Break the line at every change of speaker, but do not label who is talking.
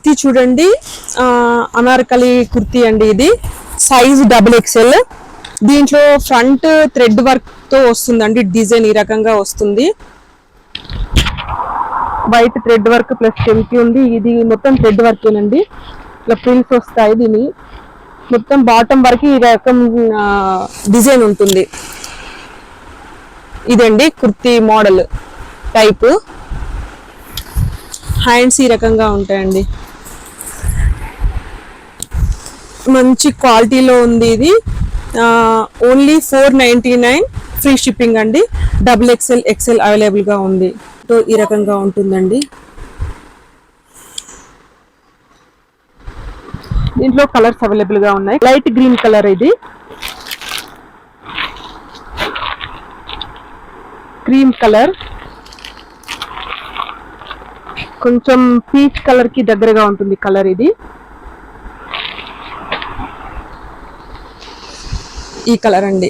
కుర్తీ చూడండి, అనార్కలి కుర్తీ అండి. ఇది సైజ్ XXL. దీంట్లో ఫ్రంట్ థ్రెడ్ వర్క్ తో వస్తుందండి డిజైన్. ఈ రకంగా వస్తుంది, వైట్ థ్రెడ్ వర్క్ ప్లస్ చెంకి ఉంది. ఇది మొత్తం థ్రెడ్ వర్క్ ఏనండి, ఇట్లా ప్రిల్స్ వస్తాయి. దీని మొత్తం బాటమ్ వరకు ఈ రకం డిజైన్ ఉంటుంది. ఇదండి కుర్తీ మోడల్ టైప్. హ్యాండ్స్ ఈ రకంగా ఉంటాయండి, మంచి క్వాలిటీలో ఉంది. ఇది ఓన్లీ 499 ఫ్రీ షిప్పింగ్ అండి. XXL XL అవైలబుల్ గా ఉంది. ఈ రకంగా ఉంటుందండి. దీంట్లో కలర్స్ అవైలబుల్ గా ఉన్నాయి. లైట్ గ్రీన్ కలర్, ఇది క్రీమ్ కలర్, కొంచెం పీచ్ కలర్ కి దగ్గరగా ఉంటుంది కలర్. ఇది ఈ కలర్ అండి.